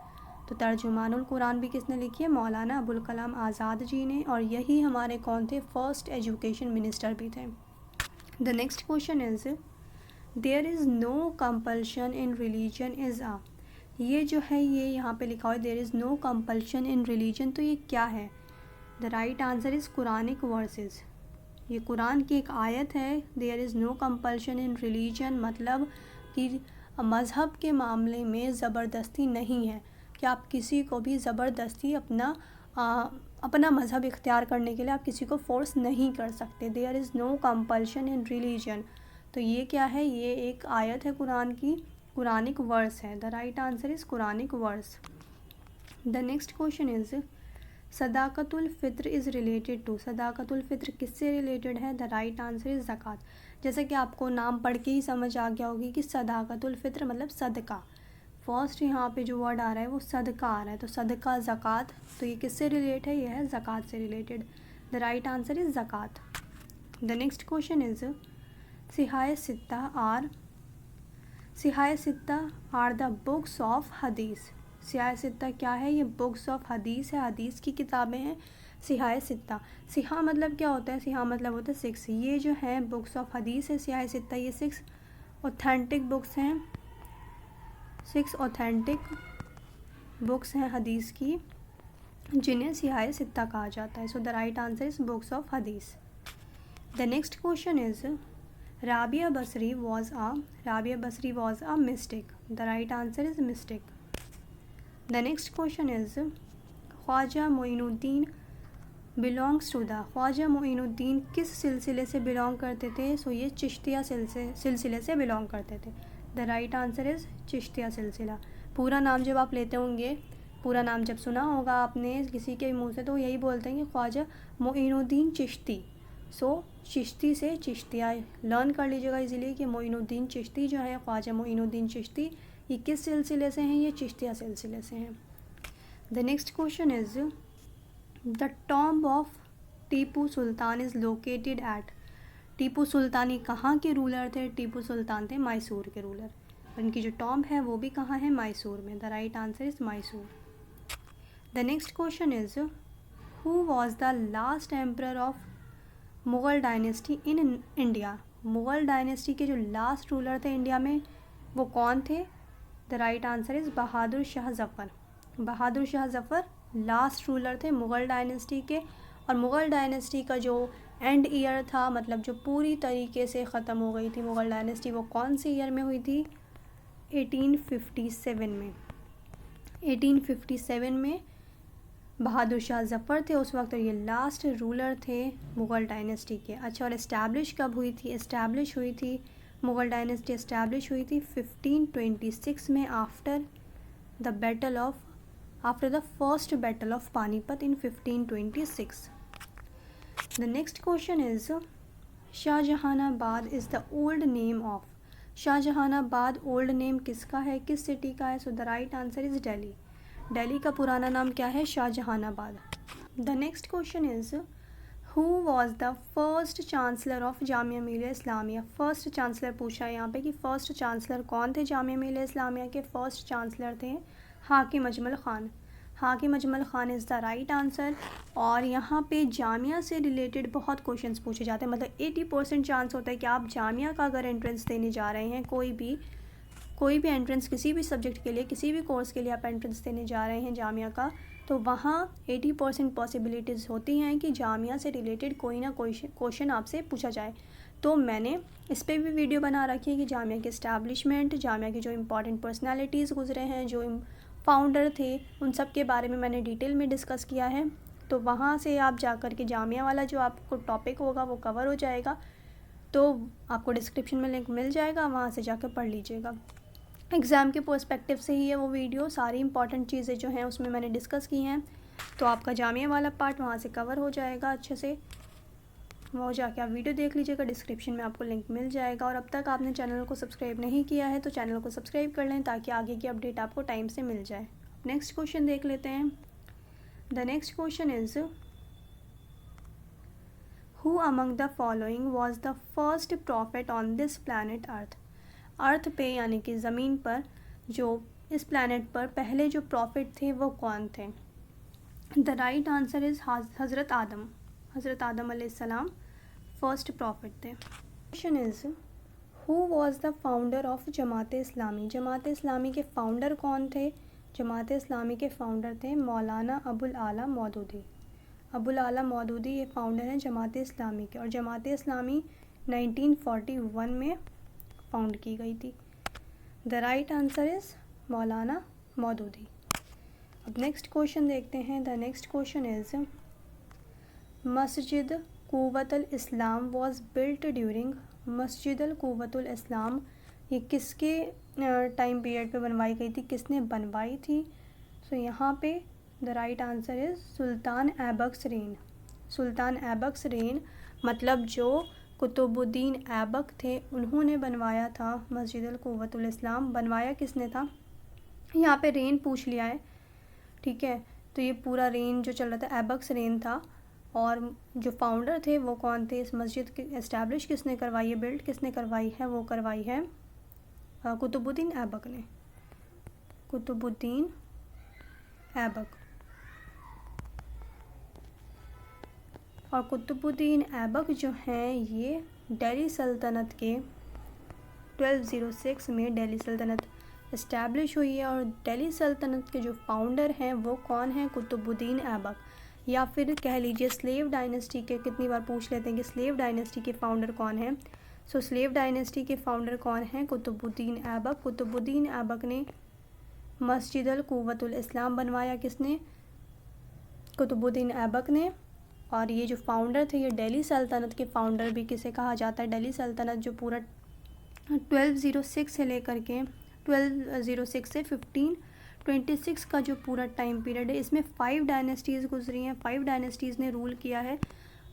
तो तर्जुमानुल कुरान भी किसने लिखी है? मौलाना अबुल कलाम आज़ाद जी ने। और यही हमारे कौन थे? फर्स्ट एजुकेशन मिनिस्टर भी थे। The next question is there is no compulsion in religion is a. ये जो है ये यहाँ पे लिखा हुआ है there is no compulsion in religion. तो ये क्या है? The right answer is Quranic verses. ये कुरान की एक आयत है। There is no compulsion in religion मतलब कि मज़हब के मामले में ज़बरदस्ती नहीं है कि आप किसी को भी ज़बरदस्ती अपना मज़हब इख्तियार करने के लिए आप किसी को फ़ोर्स नहीं कर सकते। There is no compulsion in religion. तो ये क्या है? ये एक आयत है कुरान की, कुरानिक वर्स है। The right answer is Quranic verse. The next question is Sadaqatul Fitr is related to. सदाकतुल फ़ित्र किससे रिलेटेड है? द राइट आंसर इज़ ज़कात। जैसे कि आपको नाम पढ़ के ही समझ आ गया होगी कि सदाकतुल फ़ित्र मतलब सदका। फर्स्ट यहाँ पे जो वर्ड आ रहा है वो सदका आ रहा है, तो सदका ज़कात। तो ये किससे रिलेट है? ये है ज़कात से related. The right answer is zakat. The next question is Sihah Sitta are the books of hadith. सिहाए सित्ता क्या है? ये बुक्स ऑफ हदीस है, हदीस की किताबें हैं सिहाए सित्ता। सिहा मतलब क्या होता है? सिहा मतलब होता है 6। ये जो है बुक्स ऑफ हदीस है सिहाए सित्ता, ये 6 ऑथेंटिक बुक्स हैं, 6 ऑथेंटिक बुक्स हैं हदीस की जिन्हें सिहाए सित्ता कहा जाता है। So the right answer is books of hadith. The next question is Rabia Basri was a mystic. The right answer is mystic. The next question is Khwaja Moinuddin belongs to the. Khwaja Moinuddin किस सिलसिले से बिलोंग करते थे? सो ये चिश्तिया सिलसिले से बिलोंग करते थे। The right answer is Chishtiya सिलसिला। पूरा नाम जब आप लेते होंगे, पूरा नाम जब सुना होगा आपने किसी के मुंह से, तो यही बोलते हैं कि ख्वाजा मोइनुद्दीन चिश्ती। सो चिश्ती से चिश्तिया लर्न कर लीजिएगा इजीली कि मोइनुद्दीन चिश्ती जो है, ख्वाजा मोइनुद्दीन चिश्ती, ये किस सिलसिले से हैं? ये चिश्तिया सिलसिले से हैं। The next question is the tomb of Tipu Sultan is located at. Tipu Sultan कहाँ के रूलर थे? टीपू सुल्तान थे मैसूर के रूलर। उनकी जो टॉम्ब है वो भी कहाँ है? मैसूर में। The right answer is Mysore. The next question is who was the last emperor of Mughal dynasty in India. Mughal dynasty के जो लास्ट रूलर थे इंडिया में वो कौन थे? The right answer is Bahadur Shah Zafar. Bahadur Shah Zafar last ruler थे मुग़ल डायनेस्टी के, और मुग़ल डायनेस्टी का जो एंड ईयर था, मतलब जो पूरी तरीके से ख़त्म हो गई थी मुग़ल डायनेस्टी, वो कौन से ईयर में हुई थी? 1857 में। 1857 में बहादुर शाह ज़फ़र थे उस वक्त, और ये लास्ट रूलर थे मुग़ल डायनेस्टी के। अच्छा, और इस्टेब्लिश कब हुई थी? इस्टेब्लिश हुई थी मुग़ल डायनेस्टी इस्टेब्लिश हुई थी 1526 में, after the first battle of Panipat in 1526। The next question is Shahjahanabad is the old name of. Shahjahanabad old name किसका है, किस सिटी का है? So the right answer is Delhi. Delhi का पुराना नाम क्या है? Shahjahanabad. The next question is who was the first chancellor of Jamia Millia Islamia. First chancellor पूछा है यहाँ पे कि फ़र्स्ट चांसलर कौन थे जामिया मिलिया इस्लामिया के? फ़र्स्ट चांसलर थे हाकिम अजमल ख़ान। हाकिम Ajmal Khan is the right answer. और यहाँ पे जामिया से रिलेटेड बहुत क्वेश्चंस पूछे जाते हैं, मतलब 80% चांस होता है कि आप जामिया का अगर एंट्रेंस देने जा रहे हैं, कोई भी एंट्रेंस किसी भी सब्जेक्ट के लिए, किसी भी कोर्स के लिए आप एंट्रेंस देने जा रहे हैं जामिया का, तो वहाँ 80% पॉसिबिलिटीज़ होती हैं कि जामिया से रिलेटेड कोई ना कोई क्वेश्चन आपसे पूछा जाए। तो मैंने इस पर भी वीडियो बना रखी है कि जामिया के इस्टेब्लिशमेंट, जामिया की जो इम्पॉर्टेंट पर्सनालिटीज़ गुजरे हैं, जो फाउंडर थे, उन सब के बारे में मैंने डिटेल में डिस्कस किया है। तो वहाँ से आप जा कर के जामिया वाला जो आपको टॉपिक होगा वो कवर हो जाएगा, तो आपको डिस्क्रिप्शन में लिंक मिल जाएगा, वहाँ से जाकर पढ़ लीजिएगा। एग्ज़ाम के पर्सपेक्टिव से ही है वो वीडियो, सारी इंपॉर्टेंट चीज़ें जो हैं उसमें मैंने डिस्कस की हैं, तो आपका जामिया वाला पार्ट वहाँ से कवर हो जाएगा अच्छे से। वो जाके आप वीडियो देख लीजिएगा, डिस्क्रिप्शन में आपको लिंक मिल जाएगा। और अब तक आपने चैनल को सब्सक्राइब नहीं किया है तो चैनल को सब्सक्राइब कर लें ताकि आगे की अपडेट आपको टाइम से मिल जाए। नेक्स्ट क्वेश्चन देख लेते हैं। The next question is who among the following was the first prophet on this planet earth. Earth पे यानी कि ज़मीन पर, जो इस प्लानट पर पहले जो प्रॉफिट थे वो कौन थे? द राइट आंसर इज़ हज़रत आदम। हज़रत आदम अलैहिस्सलाम फर्स्ट प्रॉफिट थे। Question is who was the founder of Jamaat Islami. Jamaat Islami के फाउंडर कौन थे? जमात इस्लामी के फाउंडर थे मौलाना अबुल आला मौदूदी। अबुल आला मौदूदी ये फाउंडर हैं जमात इस्लामी के, और जमात इस्लामी 1941 में फाउंड की गई थी। द राइट आंसर इज़ मौलाना मौदूदी। अब नेक्स्ट क्वेश्चन देखते हैं। द नेक्स्ट क्वेश्चन इज़ मस्जिद कुव्वतुल इस्लाम वॉज बिल्ट ड्यूरिंग। मस्जिद कुव्वतुल इस्लाम ये किसके टाइम पीरियड पे बनवाई गई थी, किसने बनवाई थी? सो यहाँ पे the right answer is Sultan Aibak's reign. Sultan Aibak's reign मतलब जो कुतुबुद्दीन ऐबक थे, उन्होंने बनवाया था मस्जिद कुव्वतुल इस्लाम। बनवाया किसने था? यहाँ पे रेन पूछ लिया है, ठीक है, तो ये पूरा रेन जो चल रहा था ऐबक्स रेन था, और जो फाउंडर थे वो कौन थे? इस मस्जिद की एस्टैब्लिश किसने करवाई है, बिल्ड किसने करवाई है? वो करवाई है कुतुबुद्दीन ऐबक ने। कुतुबुद्दीन ऐबक। और कुतुबुद्दीन ऐबक जो हैं ये दिल्ली सल्तनत के 1206 में दिल्ली सल्तनत इस्टेब्लिश हुई है, और दिल्ली सल्तनत के जो फाउंडर हैं वो कौन हैं? कुतुबुद्दीन ऐबक। या फिर कह लीजिए स्लेव डायनेस्टी के, कितनी बार पूछ लेते हैं कि स्लेव डायनेस्टी के फाउंडर कौन हैं। सो स्लेव डायनेस्टी के फाउंडर कौन हैं? कुतुबुद्दीन ऐबक। कुतुबुद्दीन ऐबक ने मस्जिद कुव्वतुल इस्लाम बनवाया। किसने? कुतुबुद्दीन ऐबक ने। और ये जो फाउंडर थे ये दिल्ली सल्तनत के फाउंडर भी किसे कहा जाता है? दिल्ली सल्तनत जो पूरा 1206 से लेकर के 1206 से 1526 का जो पूरा टाइम पीरियड है, इसमें 5 डायनेस्टीज़ गुजरी हैं, 5 डायनेस्टीज़ ने रूल किया है।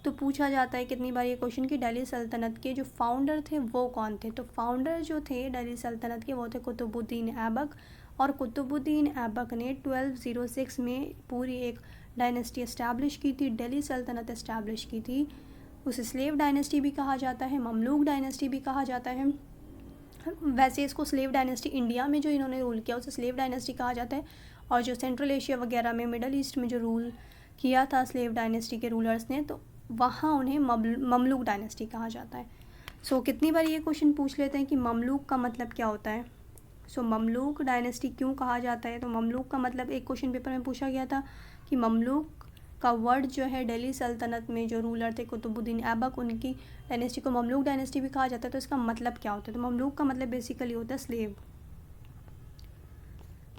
तो पूछा जाता है कितनी बार ये क्वेश्चन कि दिल्ली सल्तनत के जो फाउंडर थे वो कौन थे? तो फाउंडर जो थे दिल्ली सल्तनत के वो थे कुतुबुद्दीन ऐबक। और कुतुबुद्दीन ऐबक ने 1206 में पूरी एक डायनेस्टी इस्टेब्लिश की थी, दिल्ली सल्तनत इस्टेब्लिश की थी। उसे स्लेव डायनेस्टी भी कहा जाता है, ममलूक डायनेस्टी भी कहा जाता है। वैसे इसको स्लेव डायनेस्टी, इंडिया में जो इन्होंने रूल किया उसे स्लेव डायनेस्टी कहा जाता है, और जो सेंट्रल एशिया वगैरह में, मिडल ईस्ट में जो रूल किया था स्लेव डायनेस्टी के रूलर्स ने, तो वहाँ उन्हें ममलूक डायनेस्टी कहा जाता है। सो कितनी बार ये क्वेश्चन पूछ लेते हैं कि ममलूक का मतलब क्या होता है? सो ममलूक डायनेस्टी क्यों कहा जाता है? तो ममलूक का मतलब एक क्वेश्चन पेपर में पूछा गया था कि ममलूक का वर्ड जो है दिल्ली सल्तनत में जो रूलर थे कुतुबुद्दीन ऐबक, उनकी डायनेस्टी को ममलूक डायनेस्टी भी कहा जाता है। तो इसका मतलब क्या होता है? तो ममलूक का मतलब बेसिकली होता है स्लेव।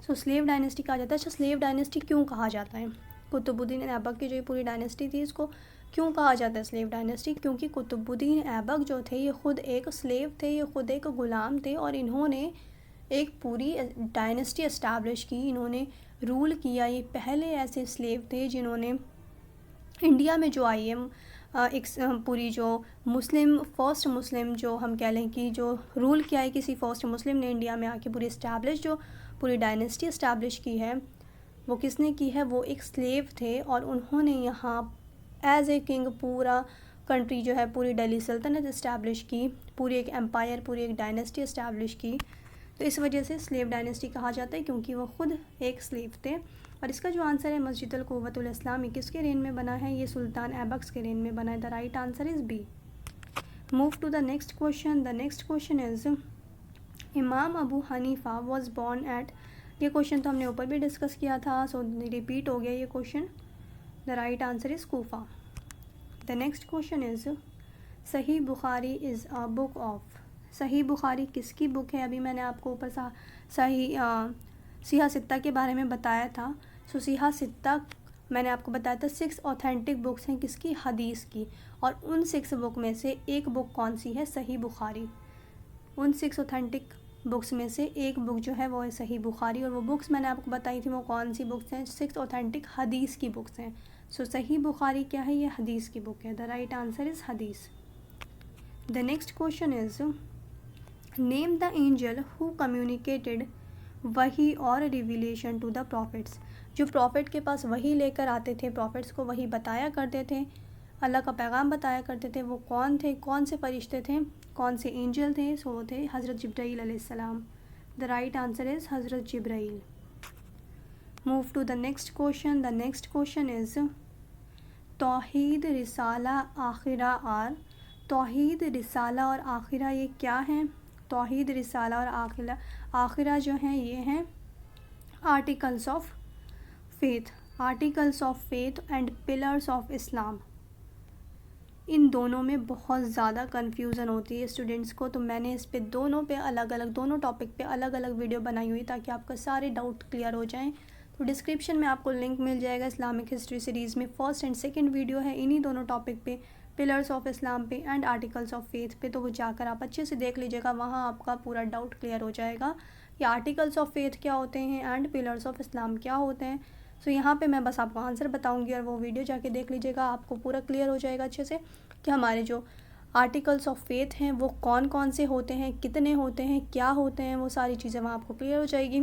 सो स्लेव डायनेस्टी कहा जाता है। अच्छा, स्लेव डायनेस्टी क्यों कहा जाता है? कुतुबुद्दीन ऐबक की जो पूरी डायनेस्टी थी, इसको क्यों कहा जाता है स्लेव डायनेस्टी? क्योंकि कुतुबुद्दीन ऐबक जो थे ये खुद एक स्लेव थे, ये खुद एक ग़ुलाम थे और इन्होंने एक पूरी डायनेस्टी इस्टेब्लिश की, इन्होंने रूल किया। ये पहले ऐसे स्लेव थे जिन्होंने इंडिया में जो आई एम एक पूरी जो फर्स्ट मुस्लिम जो हम कह लें कि जो रूल किया है किसी फर्स्ट मुस्लिम ने इंडिया में आके पूरी इस्टेब्लिश जो पूरी डायनेस्टी इस्टेब्लिश की है, वो किसने की है? वो एक स्लेव थे और उन्होंने यहाँ एज ए किंग पूरा कंट्री जो है पूरी दिल्ली सल्तनत इस्टेब्लिश की, पूरी एक एम्पायर, पूरी एक डायनेस्टी इस्टेब्लिश की। तो इस वजह से स्लेव डायनेस्टी कहा जाता है, क्योंकि वो खुद एक स्लेव थे। और इसका जो आंसर है मस्जिद अल कुव्वतुल इस्लाम ये किसके रेन में बना है? ये सुल्तान ऐबक्स के रेन में बना है। The right answer is B. Move to the next question. The next question is imam Abu Hanifa was born at. ये क्वेश्चन तो हमने ऊपर भी डिस्कस किया था, सो रिपीट हो गया ये question. The right answer is Kufa. The next question is Sahih Bukhari is a book of. Sahih Bukhari किसकी बुक है? अभी मैंने आपको ऊपर सिहा सित्ता के बारे में बताया था। सो सिहा सित्ता मैंने आपको बताया था 6 ऑथेंटिक बुक्स हैं किसकी? हदीस की। और उन 6 बुक में से एक बुक कौन सी है? सही बुखारी। उन 6 ऑथेंटिक बुक्स में से एक बुक जो है वो है सही बुखारी। और वो बुक्स मैंने आपको बताई थी वो कौन सी बुक्स हैं? 6 ऑथेंटिक हदीस की बुक्स हैं। सो सही बुखारी क्या है? ये हदीस की बुक है। The right answer is hadith. The next question is name the angel who communicated वही और रिविलेशन टू द प्रॉफिट्स। जो प्रॉफिट के पास वही लेकर आते थे, प्रॉफिट्स को वही बताया करते थे, अल्लाह का पैगाम बताया करते थे, वो कौन थे? कौन से फरिश्ते थे? कौन से एंजल थे? सो वो थे हज़रत जिब्राईल अलैहिस्सलाम। The right answer is Hazrat Jibrail. Move to the next question. The next question is tauheed risala आखिरा are. तौहीद रिसाला और आखिरा ये क्या हैं? तौहीद रिसाला और आखिरा जो हैं ये हैं articles of faith. Articles of faith and pillars of Islam. इन दोनों में बहुत ज़्यादा कन्फ्यूज़न होती है स्टूडेंट्स को, तो मैंने इस पे दोनों टॉपिक पे अलग अलग वीडियो बनाई हुई ताकि आपका सारे डाउट क्लियर हो जाएं। तो डिस्क्रिप्शन में आपको लिंक मिल जाएगा। इस्लामिक हिस्ट्री सीरीज़ में फर्स्ट एंड सेकंड वीडियो है इन्हीं दोनों टॉपिक पे, पिलर्स ऑफ इस्लाम पे एंड आर्टिकल्स ऑफ फेथ पे। तो वो जाकर आप अच्छे से देख लीजिएगा, वहाँ आपका पूरा डाउट क्लियर हो जाएगा कि आर्टिकल्स ऑफ फेथ क्या होते हैं एंड पिलर्स ऑफ इस्लाम क्या होते हैं। सो यहाँ पे मैं बस आपको आंसर बताऊँगी और वो वीडियो जाके देख लीजिएगा, आपको पूरा क्लियर हो जाएगा अच्छे से कि हमारे जो आर्टिकल्स ऑफ फेथ हैं वो कौन कौन से होते हैं, कितने होते हैं, क्या होते हैं, वो सारी चीज़ें वहाँ आपको क्लियर हो जाएगी।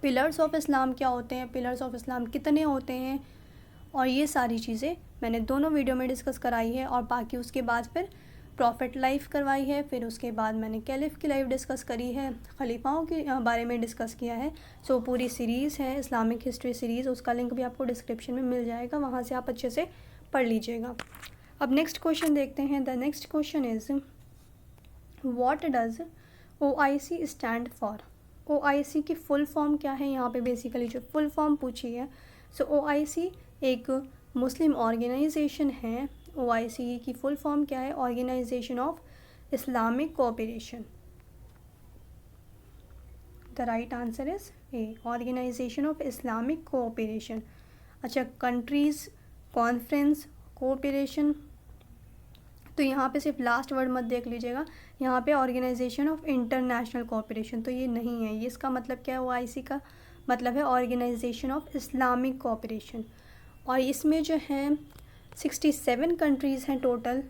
पिलर्स ऑफ इस्लाम क्या होते हैं, पिलर्स ऑफ इस्लाम कितने होते हैं, और ये सारी चीज़ें मैंने दोनों वीडियो में डिस्कस कराई है। और बाकी उसके बाद फिर प्रॉफिट लाइफ करवाई है, फिर उसके बाद मैंने कैलिफ की लाइफ डिस्कस करी है, खलीफाओं के बारे में डिस्कस किया है। सो पूरी सीरीज़ है इस्लामिक हिस्ट्री सीरीज़, उसका लिंक भी आपको डिस्क्रिप्शन में मिल जाएगा, वहाँ से आप अच्छे से पढ़ लीजिएगा। अब नेक्स्ट क्वेश्चन देखते हैं। The next question is what does OIC stand for. OIC की फुल फॉर्म क्या है? यहाँ पे बेसिकली जो फुल फॉर्म पूछी है। सो OIC एक मुस्लिम ऑर्गेनाइजेशन है। OIC की फुल फॉर्म क्या है? Organisation of Islamic cooperation. The right answer is A, organisation of Islamic cooperation. अच्छा, कंट्रीज़, कॉन्फ्रेंस, कोऑपरेशन, तो यहाँ पे सिर्फ लास्ट वर्ड मत देख लीजिएगा, यहाँ पे ऑर्गेनाइजेशन ऑफ इंटरनेशनल कोऑपरेशन, तो ये नहीं है। ये इसका मतलब क्या है? OIC का मतलब है ऑर्गेनाइजेशन ऑफ इस्लामिक कोऑपरेशन। और इसमें जो है 67 कंट्रीज़ हैं टोटल,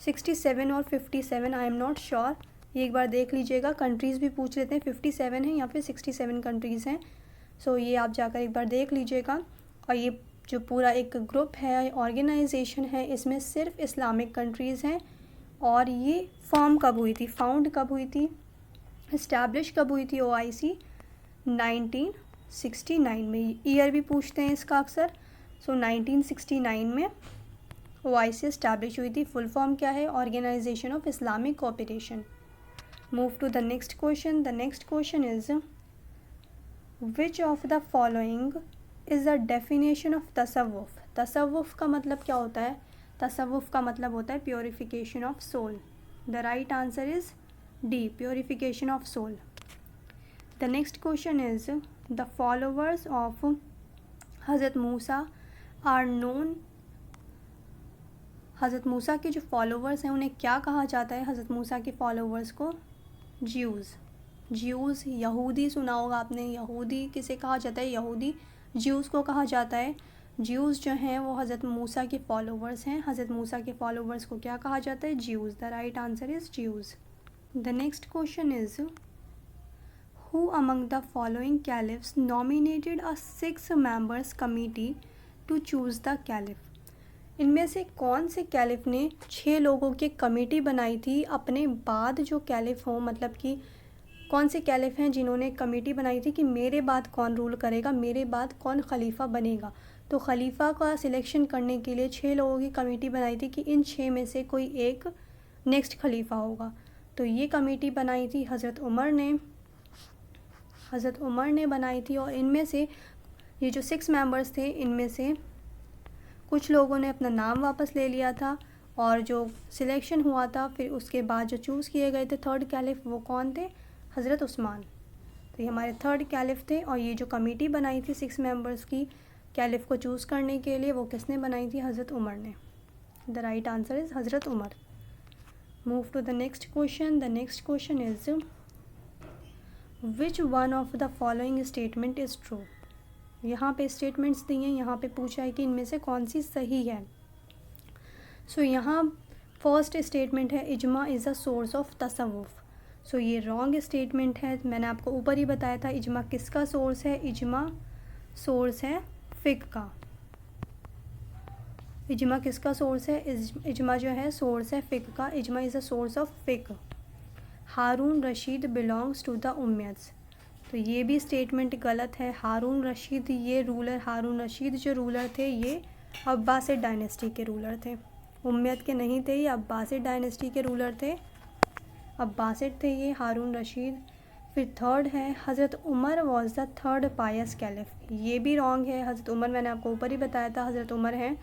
67 और 57, आई एम नॉट श्योर, ये एक बार देख लीजिएगा। कंट्रीज़ भी पूछ लेते हैं, 57 हैं या फिर 67 कंट्रीज़ हैं। सो ये आप जाकर एक बार देख लीजिएगा। और ये जो पूरा एक ग्रुप है, ऑर्गेनाइजेशन है, इसमें सिर्फ इस्लामिक कंट्रीज़ हैं। और ये फॉर्म कब हुई थी, फाउंड कब हुई थी, इस्टेब्लिश कब हुई थी OIC? 1969 में। ईयर भी पूछते हैं इसका अक्सर। सो 1969 में OIC इस्टेब्लिश हुई थी। फुल फॉर्म क्या है? Organisation of Islamic cooperation. Move to the next question. The next question is, which of the following is the definition of tasawwuf? tasawwuf का मतलब क्या होता है? tasawwuf का मतलब होता है purification of soul. The right answer is D, purification of soul. The next question is, the followers of Hazrat Musa are known. हज़रत मूसा के जो फॉलोवर्स हैं उन्हें क्या कहा जाता है? हज़रत मूसा के फॉलोवर्स को ज्यूज़ यहूदी सुना होगा आपने. यहूदी किसे कहा जाता है? यहूदी ज्यूज़ को कहा जाता है. ज्यूज़ जो हैं वो हज़रत मूसा के फॉलोवर्स हैं. हज़रत मूसा के फॉलोवर्स को क्या कहा जाता है? Jews. The right answer is Jews. The next question is, who among the following caliphs nominated a 6 members committee to choose the caliph? इनमें से कौन से कैलिफ ने 6 लोगों की कमेटी बनाई थी अपने बाद जो कैलिफ हों, मतलब कि कौन से कैलिफ हैं जिन्होंने कमेटी बनाई थी कि मेरे बाद कौन रूल करेगा, मेरे बाद कौन खलीफा बनेगा? तो खलीफा का सिलेक्शन करने के लिए 6 लोगों की कमेटी बनाई थी कि इन 6 में से कोई एक नेक्स्ट खलीफा होगा. तो ये कमेटी बनाई थी हज़रत उमर ने बनाई थी. और इनमें से ये जो 6 मेंबर्स थे इनमें से कुछ लोगों ने अपना नाम वापस ले लिया था और जो सिलेक्शन हुआ था फिर उसके बाद जो चूज़ किए गए थे थर्ड कैलिफ वो कौन थे? हज़रत उस्मान. तो ये हमारे थर्ड कैलिफ थे. और ये जो कमेटी बनाई थी 6 मेंबर्स की कैलिफ को चूज़ करने के लिए वो किसने बनाई थी? हज़रत उमर ने. The right answer is Hazrat Umar. Move to the next question. The next question is, which one of the following statement is true? यहाँ पे स्टेटमेंट्स दिए हैं, यहाँ पे पूछा है कि इनमें से कौन सी सही है. सो यहाँ फर्स्ट स्टेटमेंट है, इजमा इज़ अ सोर्स ऑफ तसव्वुफ. सो ये रॉन्ग स्टेटमेंट है. मैंने आपको ऊपर ही बताया था इजमा किसका सोर्स है. इजमा सोर्स है फ़िक़्ह का. इजमा किसका सोर्स है? इजमा जो है सोर्स है फ़िक़्ह का. Ijma is a source of fiqh. Harun Rashid belongs to the Umayyads. तो ये भी स्टेटमेंट गलत है. हारून रशीद जो रूलर थे ये अब्बासिड डायनेस्टी के रूलर थे. उम्मयद के नहीं थे, ये अब्बासिड डायनेस्टी के रूलर थे. अब्बासिड थे ये हारून रशीद. फिर थर्ड है, Hazrat Umar was the third pious caliph. ये भी रॉन्ग है. हज़रत उमर मैंने आपको ऊपर ही बताया था हज़रत उमर हैं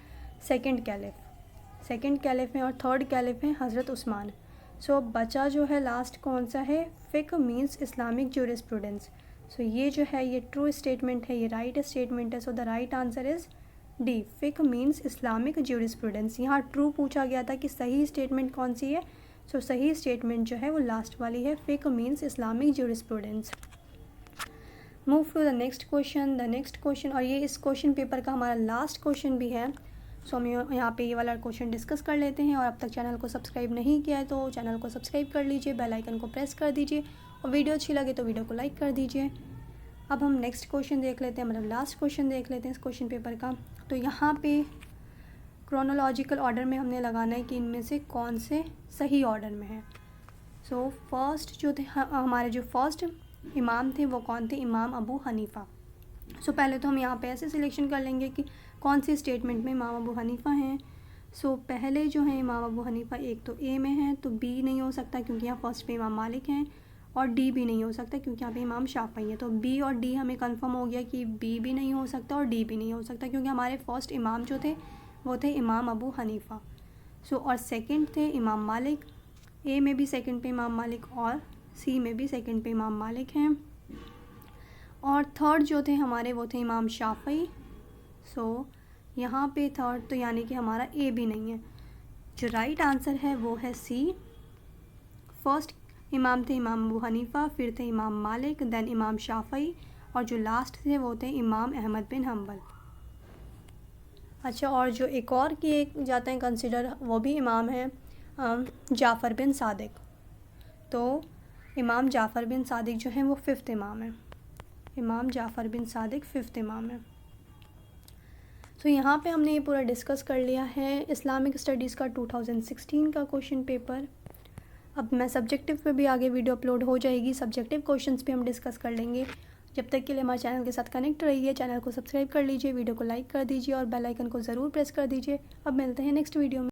सेकंड कैलिफ हैं. और थर्ड कैलिफ हैं हज़रत उस्मान. सो बचा जो है लास्ट कौन सा है? Fiqh means Islamic jurisprudence. सो ये जो है ये ट्रू स्टेटमेंट है, ये राइट स्टेटमेंट है. So the right answer is D, fiqh means Islamic jurisprudence. यहाँ ट्रू पूछा गया था कि सही स्टेटमेंट कौन सी है. सो सही स्टेटमेंट जो है वो लास्ट वाली है, fiqh means Islamic jurisprudence. Move to the next question. The next question, और ये इस क्वेश्चन पेपर का हमारा लास्ट क्वेश्चन भी है. सो हम यहाँ पे ये वाला क्वेश्चन डिस्कस कर लेते हैं. और अब तक चैनल को सब्सक्राइब नहीं किया है तो चैनल को सब्सक्राइब कर लीजिए, बेल आइकन को प्रेस कर दीजिए और वीडियो अच्छी लगे तो वीडियो को लाइक कर दीजिए. अब हम नेक्स्ट क्वेश्चन देख लेते हैं, मतलब लास्ट क्वेश्चन देख लेते हैं इस क्वेश्चन पेपर का. तो यहाँ पे क्रोनोलॉजिकल ऑर्डर में हमने लगाना है कि इनमें से कौन से सही ऑर्डर में है. सो फर्स्ट जो थे हमारे जो फर्स्ट इमाम थे वो कौन थे? इमाम अबू हनीफ़ा. सो पहले तो हम यहाँ पे ऐसे सिलेक्शन कर लेंगे कि कौन सी स्टेटमेंट में इमाम अबू हनीफ़ा हैं. सो पहले जो है इमाम अबू हनीफ़ा एक तो ए में है, तो बी नहीं हो सकता क्योंकि यहाँ फर्स्ट पे इमाम मालिक हैं. और डी भी नहीं हो सकता क्योंकि यहाँ पे इमाम शाफ़ई है. तो बी और डी हमें कंफर्म हो गया कि बी भी नहीं हो सकता और डी भी नहीं हो सकता क्योंकि हमारे फर्स्ट इमाम जो थे वो थे इमाम अबू हनीफ़ा. सो और सेकंड थे इमाम मालिक. ए में भी सेकंड पे इमाम मालिक और सी में भी सेकंड पे इमाम मालिक हैं. और थर्ड जो थे हमारे वो थे इमाम शाफ़ई. सो यहाँ पे थर्ड तो यानी कि हमारा ए भी नहीं है. जो राइट आंसर है वो है सी. फर्स्ट इमाम थे इमाम अबू हनीफ़ा, फिर थे इमाम मालिक, देन इमाम शाफ़ई और जो लास्ट थे वो थे इमाम अहमद बिन हम्बल. अच्छा, और जो एक और किए जाते हैं कंसिडर वो भी इमाम हैं जाफ़र बिन सादिक. तो इमाम जाफ़र बिन सादिक जो हैं वो फिफ्थ इमाम है. इमाम जाफ़र बिन सादिक फिफ्थ इमाम है. तो यहाँ पे हमने ये पूरा डिस्कस कर लिया है इस्लामिक स्टडीज़ का 2016 का क्वेश्चन पेपर. अब मैं सब्जेक्टिव पे भी आगे वीडियो अपलोड हो जाएगी, सब्जेक्टिव क्वेश्चंस पे हम डिस्कस कर लेंगे. जब तक के लिए हमारे चैनल के साथ कनेक्ट रहिए. चैनल को सब्सक्राइब कर लीजिए, वीडियो को लाइक कर दीजिए और बेल आइकन को ज़रूर प्रेस कर दीजिए. अब मिलते हैं नेक्स्ट वीडियो में.